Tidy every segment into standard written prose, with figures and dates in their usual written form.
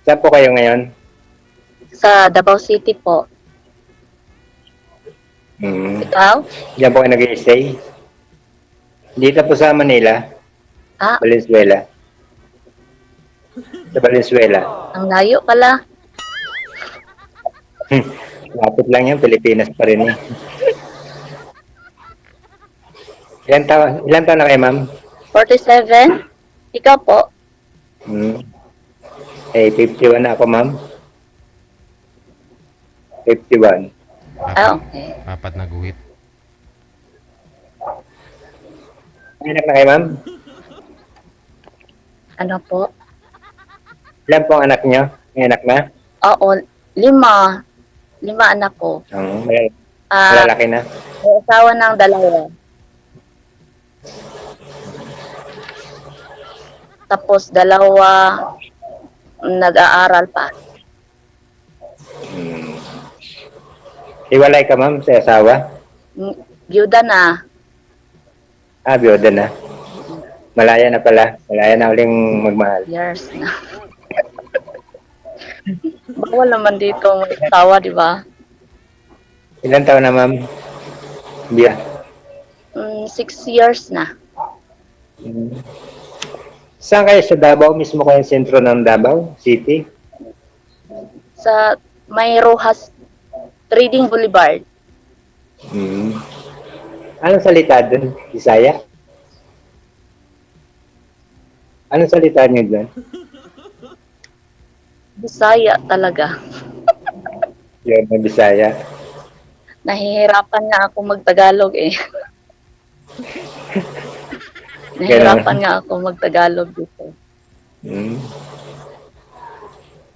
Saan po kayo ngayon? Sa Davao City po. Ikaw? Diyan po kayo nag-i-stay? Dito po sa Manila, Ah, Valenzuela. Sa Valenzuela. ang layo pala. Lapit lang yan, Pilipinas pa rin eh. Ilan taon na kayo, ma'am? 47? Ikaw po? Eh, 51 na ako, ma'am. 51. Okay. Apat na guhit. May anak na kayo, ma'am? Ano po? Ilan po ang anak niyo? May anak na? Oo, 5. 5 anak ko. Malalaki na. May asawa ng 2. Tapos 2 nag-aaral pa. Hiwalay ka, ma'am, sa asawa? Byuda na. Biyoda na. Malaya na pala. Malaya na uling magmahal. Years na. Bawal naman dito may asawa, di ba? Ilan taon na, ma'am? Biya. 6 years na. Saan kayo sa Davao? Mismo kayo sentro ng Davao City? Sa may Rojas Trading Boulevard. Anong salita doon? Bisaya? Anong salita niyo doon? Bisaya talaga. Yun, na Bisaya. Nahihirapan nga ako mag-Tagalog eh. Nahihirapan nga ako mag-Tagalog dito.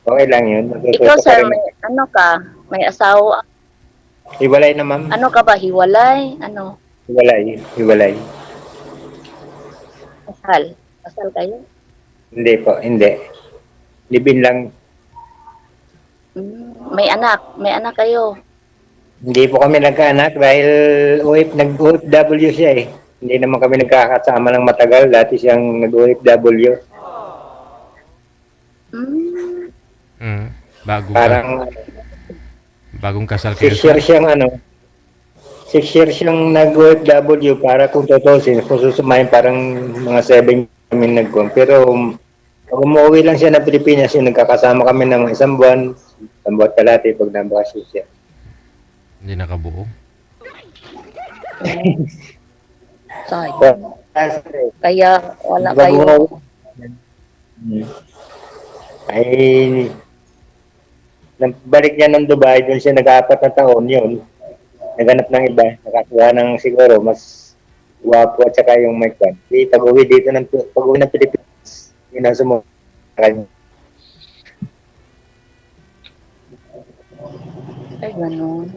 Okay lang yun. Ikaw sir, may ano ka? May asawa? Hiwalay na, ma'am. Ano ka ba? Hiwalay? Ano? Hiwalay. Kasal? Kasal kayo? Hindi po, hindi. Libin lang. May anak? May anak kayo? Hindi po kami nagkaanak dahil nag-OFW siya eh. Hindi naman kami nagkakasama ng matagal. Dati siyang nag-OFW. Bagong kasal kayo. 6 years siyang 6 years siyang nag-OFW para kung tutusin, kung susumayin parang mga 7 kami pero pag umuwi lang siya ng Pilipinas, yung nagkakasama kami ng isang buwan kalahati pag nabakasyon siya. Hindi nakabuo. Kaya wala kayo. Ay, balik niya ng Dubai, doon siya nag-4 na taon yun. Naganap ng iba, nakakuha ng siguro, mas wapo at saka yung mic one. Pag-uwi ng Pilipinas, yun ang sumunod sa kanya. Ay, ganun.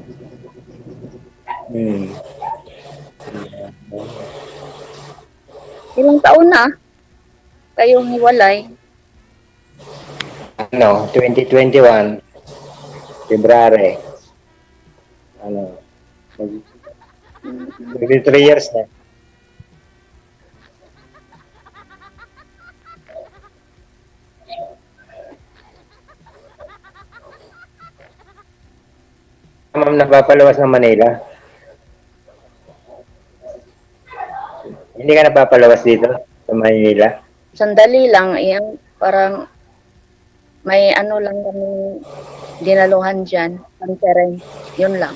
Ilang taon na kayong hiwalay? 2021, February. 3 years na. Ma'am, napapalawas ng Manila? Hindi ka napapalawas dito sa Manila? Sandali lang, yung parang may ano lang kami dinaluhan dyan, conference, yun lang.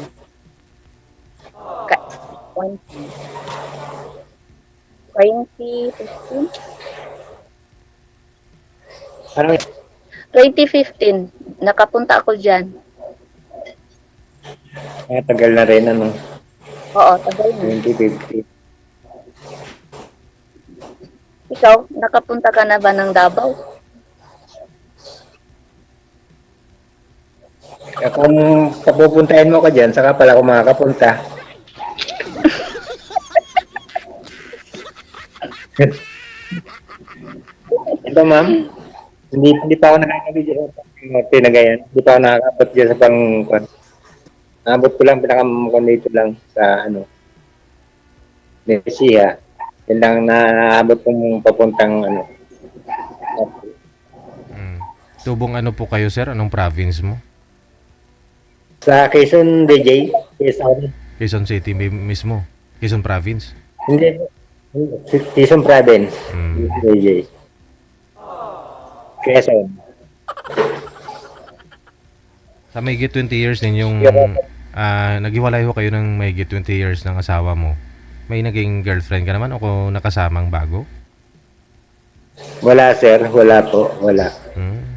2015? Ano? 2015, nakapunta ako dyan. Tagal na rin, Oo, tagal na. 2050. Ikaw, nakapunta ka na ba ng Davao? Kung papupuntahin mo ka dyan, saka pala ako makakapunta. Ito, ma'am. Hindi pa ako nakakabidyo sa Pinagayan. Hindi pa ako nakakapot dyan sa pangkuan. Nabot ko lang, pinakamukon dito lang sa Nesia. Yan lang naabot kong papuntang Tubong ano po kayo, sir? Anong province mo? Sa Quezon, DJ. Quezon. Quezon City mismo. Quezon Province. Hindi. Quezon Province. Mm. DJ. Quezon. Sa may 20 years ninyong naghiwalay ho kayo ng may 20 years ng asawa mo. May naging girlfriend ka naman o kung nakasamang bago? Wala, sir. Wala po. Wala. Hmm.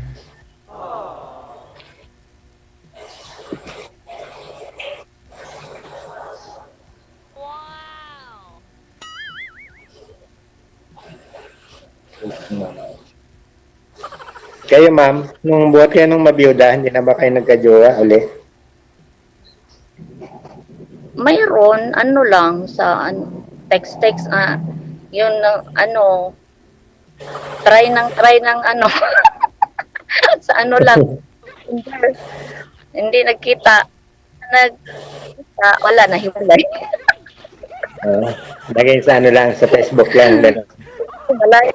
Kayo, ma'am, nung buhat kayo nung mabiyuda, hindi na ba kayo nagka-jowa uli? Mayroon, ano lang, sa text-text, yun, ano, try ng ano, sa ano lang, hindi nagkita, wala, nahiwalay. Lagay sa ano lang, sa Facebook lang. Gano'n. Malay.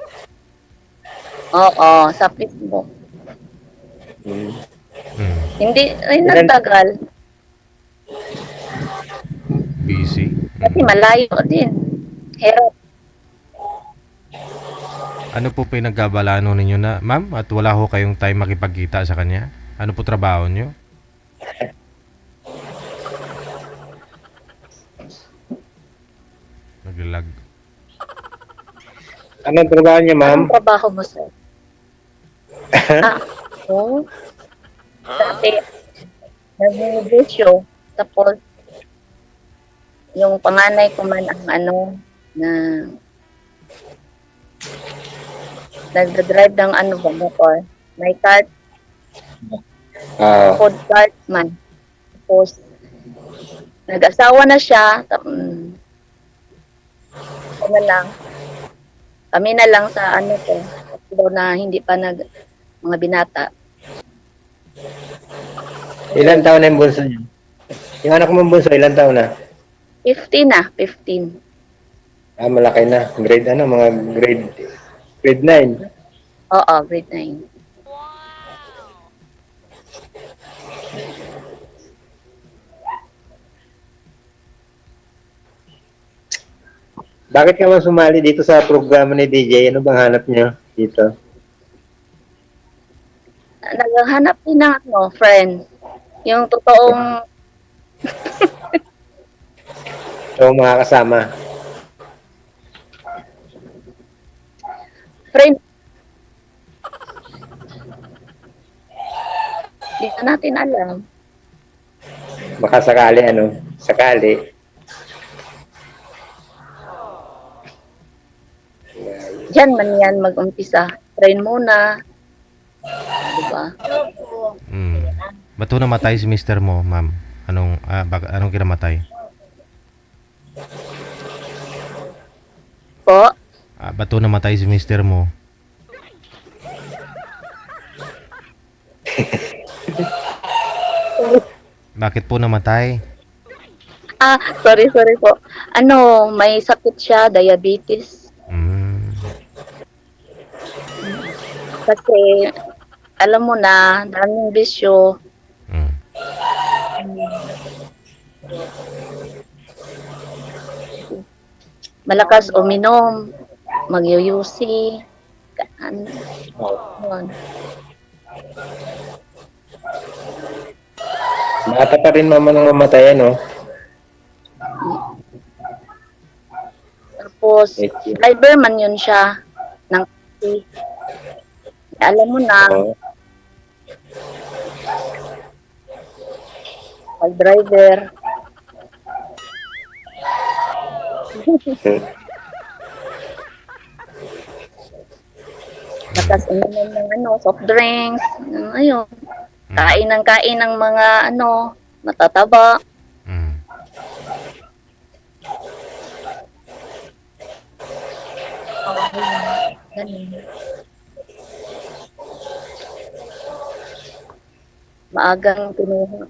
Oo, sa Facebook. Hmm. Hmm. Hindi, ay nagtagal. Busy. Kasi Hmm. malayo din. Hirap. Ano po pinagkabalano ninyo na, ma'am? At wala ho kayong time makipagkita sa kanya? Ano po trabaho nyo? Naglalag. Anong trabaho niya, ma'am? Anong trabaho mo, sir? Oo. Dati, nag-negosyo. Tapos, yung panganay ko man ang ano, na nagdadrive ng ano ba, motor. May cart, food cart man. Tapos, nag-asawa na siya. Ano lang, kami na lang sa ano ko, daw na hindi pa mga binata. Ilan taon na yung bunso niyo? Yung anak mo bunso, ilan taon na? 15 na, 15. Malaki na. Grade ano? Mga grade 9. Oo, grade 9. Bakit ka man sumali dito sa programa ni DJ? Ano bang hanap niyo dito? Naghahanap din ng ano, friend. Yung totoong So, mga kasama. friend. Hindi na natin alam. Baka sakali, ano? Sakali. Diyan man yan mag-umpisa. Train muna. Diba? Hmm. Ba't ho namatay si mister mo, ma'am? Anong kinamatay? Po, Ba't ho namatay si mister mo? Bakit po namatay? sorry po. Ano, may sakit siya, diabetes. Hmm. Kasi, alam mo na, daming bisyo. Hmm. Malakas uminom, magyuyusi. Ano, yun. Bata pa rin mama nung mamatay, ano? Tapos, driver man yun siya ng taxi. Alam mo na, Oo. pag driver, lakas uminom ng ano, soft drinks, ayun. Kain ng mga ano, matataba. Hmm. Ganun. Maagang kinuha.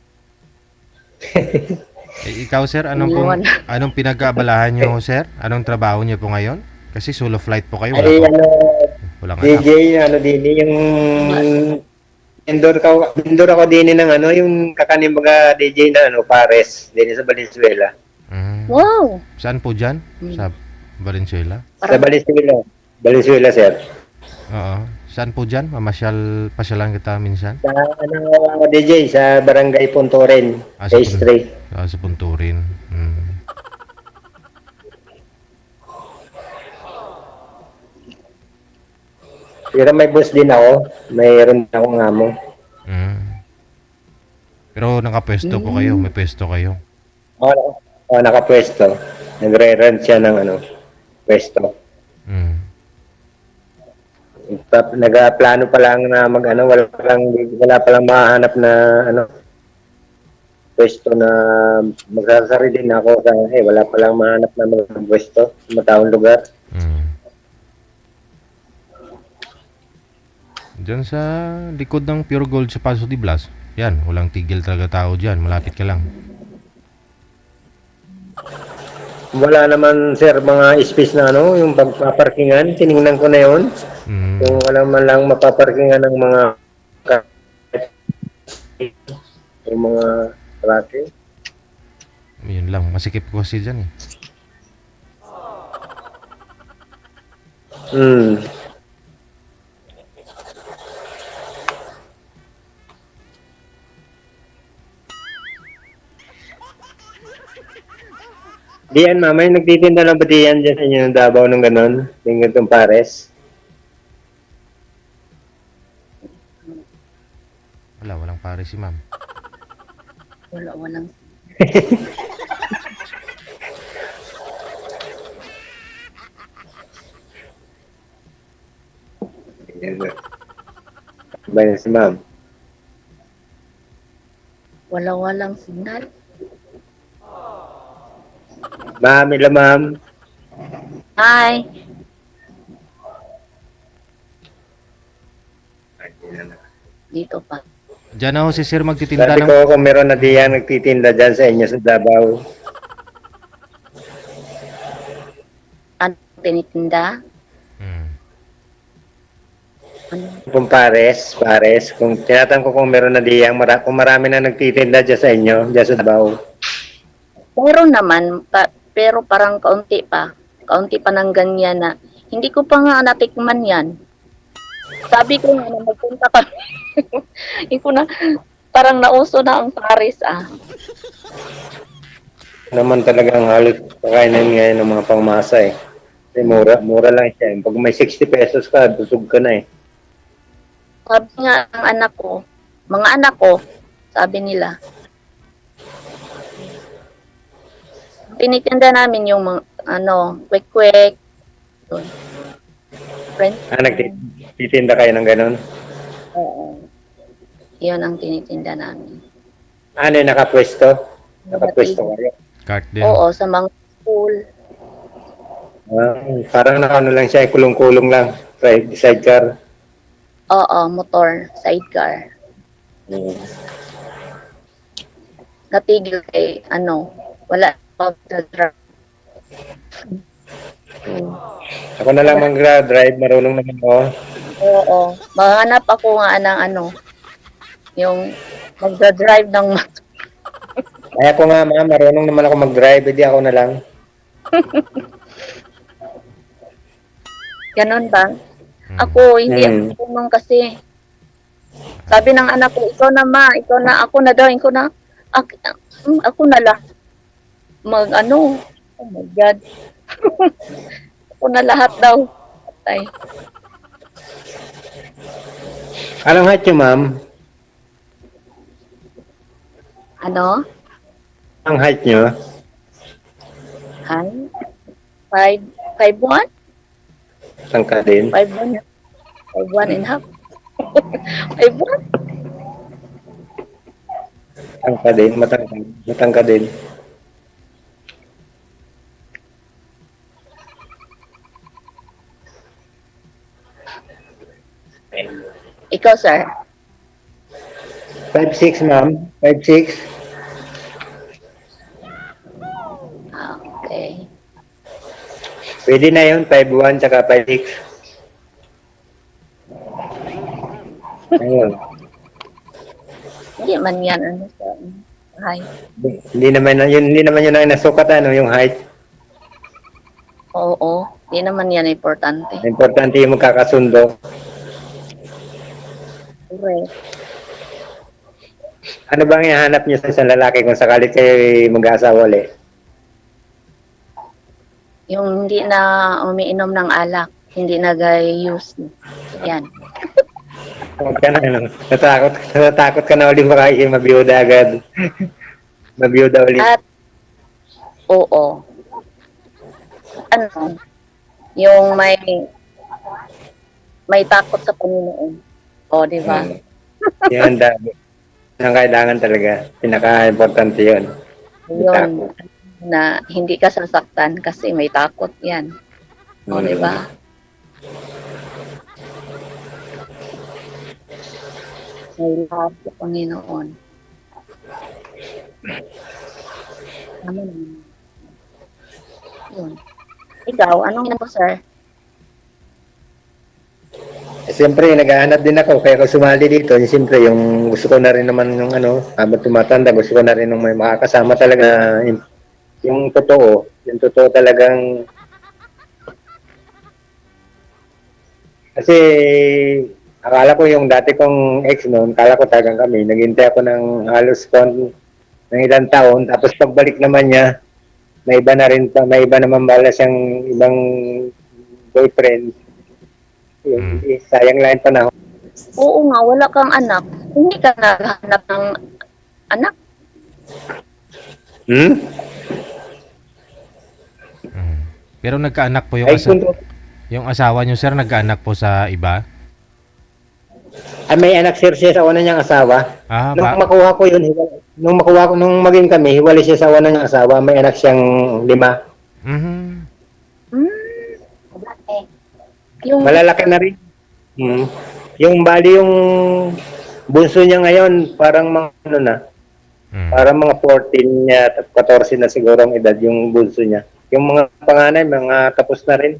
Ikaw, sir, Yun. anong pinag-aabalahan nyo, sir? Anong trabaho nyo po ngayon? Kasi solo flight po kayo. Ay, ano, Walang anak. DJ, ano din, yung Vendor ako din ng ano, yung kakanin mga DJ na ano, Pares, din sa Valenzuela. Wow! Saan po dyan? Sa Valenzuela? Sa Parang, Valenzuela. Valenzuela, sir. Oo. Saan po dyan? Pasyalan kita minsan? Sa ano, DJ, sa Barangay Pontoren, Sa Phase 3. Sa Punturin. Pero may boss din ako. Mayroon akong amo. Mm. Pero nakapwesto po kayo. May pwesto kayo. Nakapwesto. Nagre-rent siya ng ano, pwesto. Mm. Nagaplano pa lang na mag-ano, wala pa lang mahanap na ano, pwesto na magsasari din ako sa wala pa lang mahanap na mga pwesto sa mataong lugar. Mm. Diyan sa likod ng Pure Gold sa Paso de Blas. Yan, walang tigil talaga tao dyan. Malapit ka lang. Wala naman sir mga space na ano, yung pagpaparkingan, tiningnan ko na yun. Mm. Kung wala man lang mapaparkingan ng mga yung mga tracking. Yun lang. Masikip ko kasi dyan eh. Hmm. Diyan, mama, yung nagtitinda lang ba diyan dyan sa inyo ng Davao ng gano'n? Yung ganitong pares? Walang pare si ma'am. walang. Ba yun si ma'am? Walang signal. Ma'am, ila ma'am. Hi! Dito pa. Diyan ako si sir magtitinda Sabi ng... ko kung meron na diyan nagtitinda dyan sa inyo sa Davao. Ano tinitinda? Mm. Ano? Kung pares. Kung tinatanong ko kung meron na diyan, kung marami na nagtitinda dyan sa inyo, dyan sa Davao. Meron naman, pero parang kaunti pa. Kaunti pa ng ganyan na. Hindi ko pa nga natikman yan. Sabi ko nga na magpunta kami. Hindi ko na, parang nauso na ang Paris Naman talagang halos pakainan ngayon ng mga pangmasa eh. Kasi mura lang siya. Pag may 60 pesos ka, busog ka na eh. Sabi nga ang anak ko, mga anak ko, sabi nila, tinitinda namin yung mga, kwek-kwek, yun. Friend? Nagtitinda kayo ng ganun? Oo. Yun ang tinitinda namin. Ano yung nakapwesto? Nakapwesto kayo? Cart din. Oo, sa mga school. Parang ano lang siya, kulong-kulong lang. Sidecar. Oo, motor, sidecar. Natigil kay, wala pa drive. Ako na lang mag-drive, marunong naman ako. Oo, maghanap ako nga ng yung magdadrive ng Kaya ko nga, ma'am, marunong naman ako mag-drive, hindi ako na lang. ganon ba? Ako, hindi ako tulong kasi. Sabi ng anak ko, ikaw na ma, ikaw na, ako na daw, ako na lang. Oh my God. Ako na lahat daw. Patay. Anong height nyo, ma'am? Ano? Ang height nyo? Hi? 5'1"? Tangka din. 5'1". 5'1 and a half. 5'1". Tangka din, matangka din. Ikaw, sir? 5'6", ma'am. 5'6". Okay. Pwede na yun, 5'1", tsaka 5'6". Ayun. Hindi man yan, ano, sa height. Hindi naman yun ang nasukat, ano, yung height. Oo, hindi naman yan importante. Importante yung magkakasundo. Correct. Ano bang ihahanap niyo sa isang lalaki kung sakali kayo mag-aasawa ulit? Yung hindi na umiinom ng alak, hindi nag-use. Yan. Huwag ka na, ano? Natatakot ka na ulit baka mabiyuda agad. Mabiyuda ulit. At, oo. Ano, yung may takot sa Panginoon. O, di ba? Yan, dami. Ang kailangan talaga. Pinaka-importante yun. Yun, na hindi ka sasaktan kasi may takot yan. O, di ba? May love sa Panginoon. Tama naman. Yun. Ikaw, anong ginagawa mo, sir? Siyempre, naghahanap din ako. Kaya ako sumali dito. Siyempre, yung gusto ko na rin naman yung ano, habang tumatanda, gusto ko na rin yung may makakasama talaga na yung totoo. Yung totoo talagang kasi akala ko yung dati kong ex noon, akala ko talagang kami. Naghintay ako ng halos ng ilang taon. Tapos pagbalik naman niya, may iba na rin, may iba naman bala siyang ibang boyfriend. Yun, sayang lang yung panahon. Oo nga, wala kang anak. Hindi ka naghahanap ng anak. Hmm? Pero nagkaanak po Ay, kung yung asawa niyo, sir, nagkaanak po sa iba? may anak siya sa una niyang asawa. Ah, Nung makuha ko yun, nung maging kami, hiwalay siya sa una niyang asawa, may anak siyang 5. Mhm. Yung Malalaki na rin. Yung bali yung bunso niya ngayon, parang mga ano na, parang mga 14 niya, 14 na siguro ang edad yung bunso niya. Yung mga panganay, mga tapos na rin.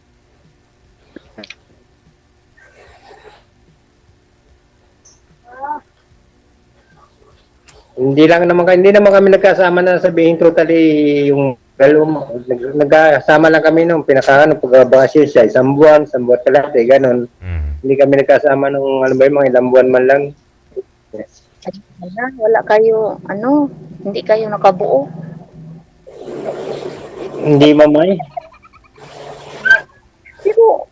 Hindi naman kami nagkasama na sabihin totally yung nagkasama lang kami nung pinakaano pagbabakasyon siya isang buwan kalahati ganun. Hindi kami nagkasama nung ano ba yung mga ilang buwan man lang. wala kayo, ano, hindi kayo nakabuo. Hindi mamay. Pero,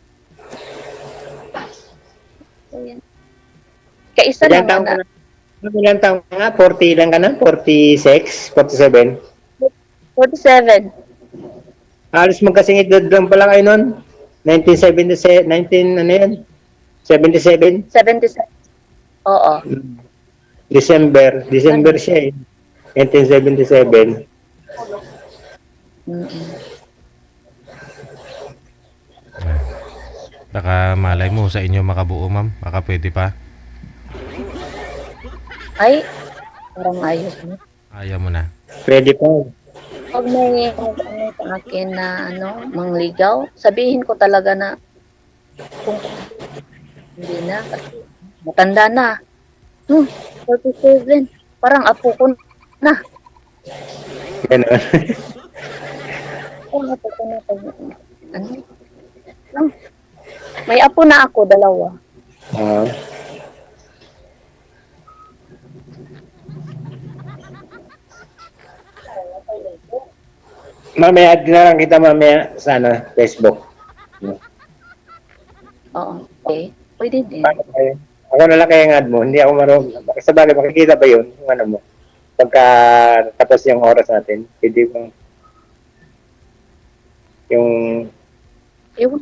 ayan. Kaisa Ilang lang taon ka na. na? Ilang taon ka nga? 40 lang ka na? 46? 47? 47. Halos magkasingit lang pala kayo nun. 1977, 19 ano yun? 77? 77. Oo. December siya eh. 1977. Baka malay mo sa inyo makabuo, ma'am. Baka pwede pa. Ay, parang ayos mo. Ayaw mo na. Pwede pa. Pag may ano sa akin na ano, mangligaw, sabihin ko talaga na kung hindi na kasi matanda na. 47. Parang apo ko na. Ganun. Parang apo ko na. Ano? May apo na ako, 2. Ah. Mamaya, na lang kita mamaya sa ano, Facebook. Oo. Okay. Pwede din. Ako na lang kaya add mo. Hindi ako marunong. Sa bagay, makikita ba yun? Yung ano mo? Pagka tapos yung oras natin. Pwede bang yung Ewan.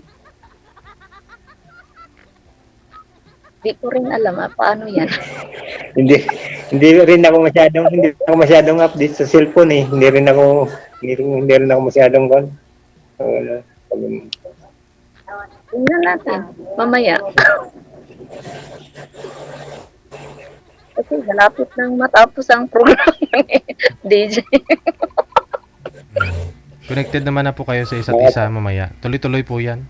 Di ko rin alam paano yan. hindi rin ako masyadong update sa cellphone eh. Hindi rin ako masyadong kon. Tingnan natin. Mamaya. Kasi malapit nang matapos ang program ng DJ. Connected naman na po kayo sa isa't isa mamaya. Tuloy-tuloy po yan.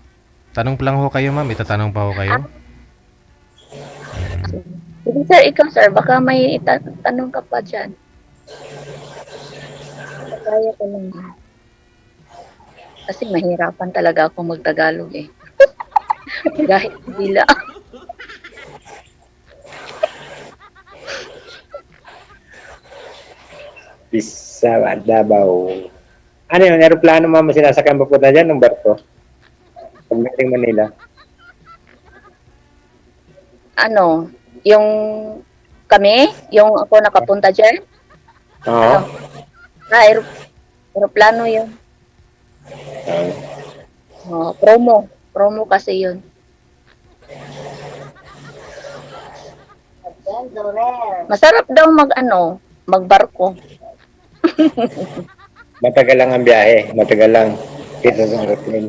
Tanong pa lang ho kayo, ma'am. Itatanong pa ho kayo. Sige sir, ikaw sir, baka may tanong ka pa dyan. Kaya ko lang yan. Kasi mahirapan talaga ako magtagalog eh. Kahit bila. Sa Davao. Ano yun, aeroplano mama sinasakyan papunta dyan ng barko? Pagdating Manila. Ano, yung kami, yung ako nakapunta dyan, Oo. aeroplano yun. Promo kasi yun. Masarap daw magbarko. Matagal lang ang biyahe. Matagal lang. Kesa sa aeroplane.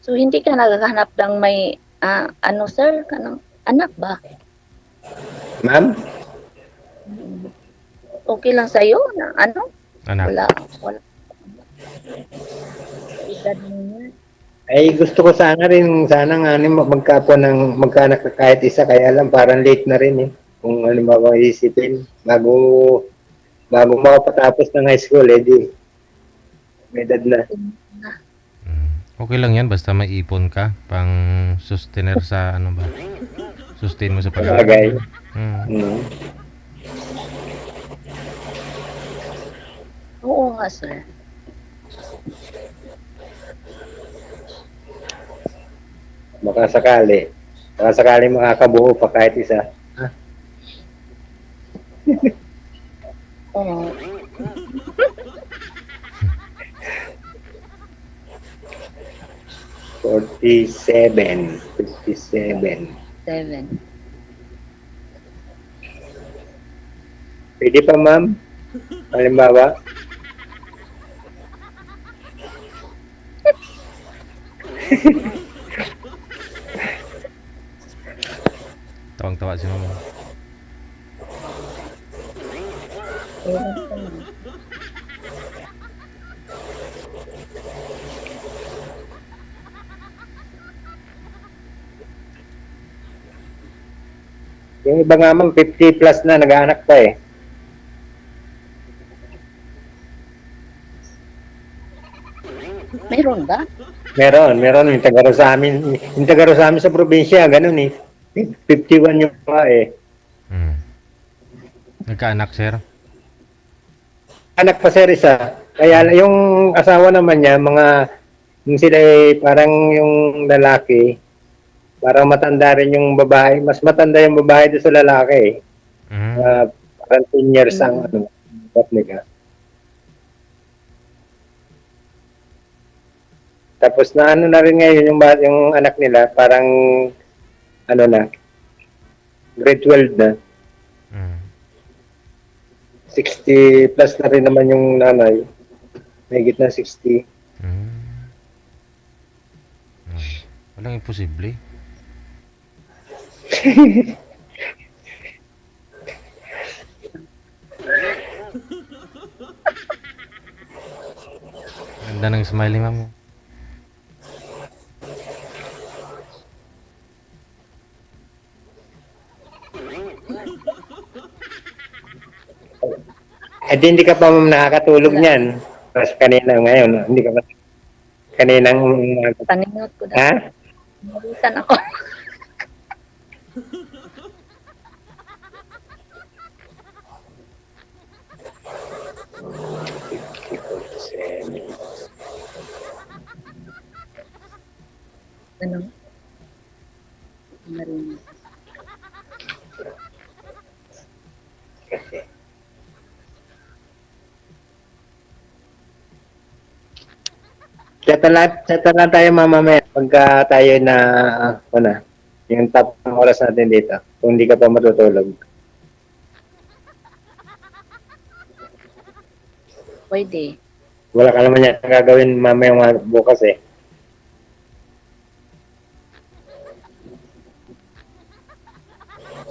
So hindi ka naghahanap ng may sir, kanang anak ba? Ma'am? Okay lang sa'yo na Anak. Wala. Edad mo yan. Ay, gusto ko sana nga magkaanak ka kahit isa, kaya lang parang late na rin eh. Kung ano isipin, bago makapatapos ng high school, di, may edad na. Okay lang yan, basta may ipon ka, pang sustainer sa sustain mo sa Bagay. pag-aaral. Mm. Oo nga, sir. Baka sakali makakabuo pa kahit isa. Oo. Fifty-seven. 7. Pwede pa, ma'am? Halimbawa? Tawang-tawa si mama. Yung iba nga ma'am, 50 plus na, nag-aanak pa eh. Meron ba? Meron. Yung tagaro sa amin sa probinsya, ganun eh. 51 yung pa eh. Nagkaanak, sir? Anak pa sir isa. Kaya yung asawa naman niya, yung sila parang yung lalaki, parang matanda rin yung babae. Mas matanda yung babae doon sa lalaki eh. Parang 10 years ang nila. Tapos na na rin ngayon yung anak nila, parang grade 12 na. 60 plus na rin naman yung nanay. May gitna 60. Walang imposible. Ganda ng smiley ma'am. Hindi ka pa nakakatulog niyan. Tapos kanina ngayon, hindi ka pa kaninang Paningot ko ha? Nalitan ako. Ano? Marinig. Chat lang tayo mamamaya pagka tayo na yung top ng oras natin dito. Kung hindi ka pa matutulog. Pwede. Wala ka naman yan gagawin mamaya bukas eh.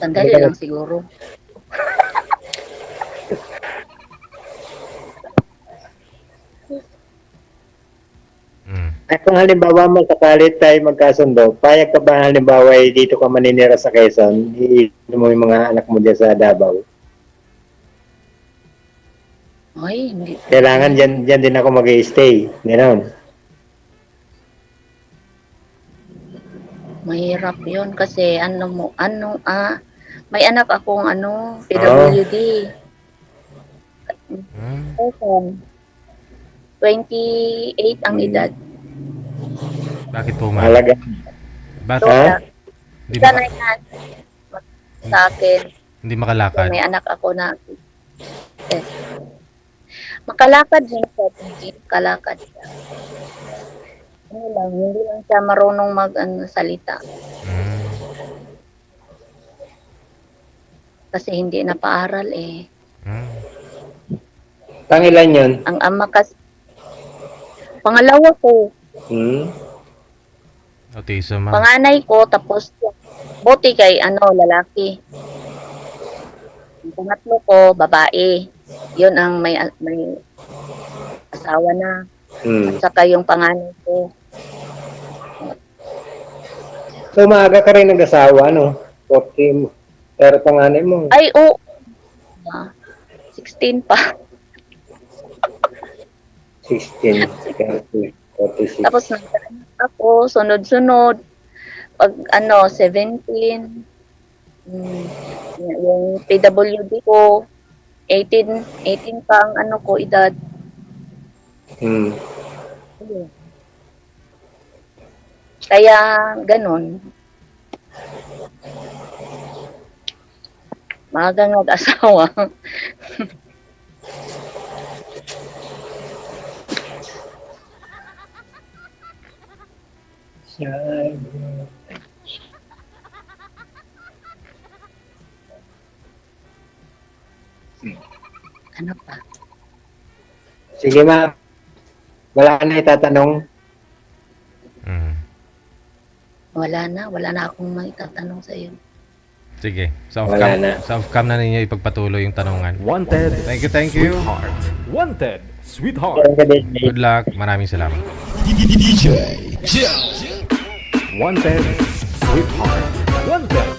Sandali lang siguro. Mm. Ay, kung halimbawa mo sakali tayo magkasundo, payag ka ba halimbawa dito ka maninira sa Quezon, iiwan mo yung mga anak mo dyan sa Davao? Ay, hindi. Kailangan dyan din ako mag-i-stay. Gano'n. Mahirap yun kasi may anak akong PWD. Mm. 28 ang edad. Bakit po, ma'am? Mahalaga. Ba't Ha? hindi, Isa na yan sa akin. hindi So, makalakad? may anak ako na makalakad din siya. Hindi makalakad siya. Hindi lang siya marunong salita. Mm. Kasi hindi napaaral eh. Mm. Pangilan yun? Ang ama kasi, pangalawa ko, Hmm? Autism, ma'am. panganay ko, tapos buti kay lalaki. Ang pangatlo ko, babae. Yun ang may asawa na. Hmm. At saka yung panganay ko. So, maaga ka rin nag-asawa, no? 40 mo. Pero panganay mo, Ay, oo. 16 pa. 16, 46. Tapos nagkaanak ako, sunod-sunod. Pag 17, yung PWD ko, 18 pa ang ko, edad. Hmm. Kaya, ganun. Maagang nag-asawa. Ano pa? Sige, ma. Wala ka na itatanong. Mm. Wala na akong maitatanong sa iyo. Sige. Sa Wala na. off-cam na ninyo ipagpatuloy yung tanungan. Wanted, Thank you. sweetheart. Wanted, sweetheart. Meron ka din, Good luck. Maraming salamat. Wanted, sweetheart. Wanted,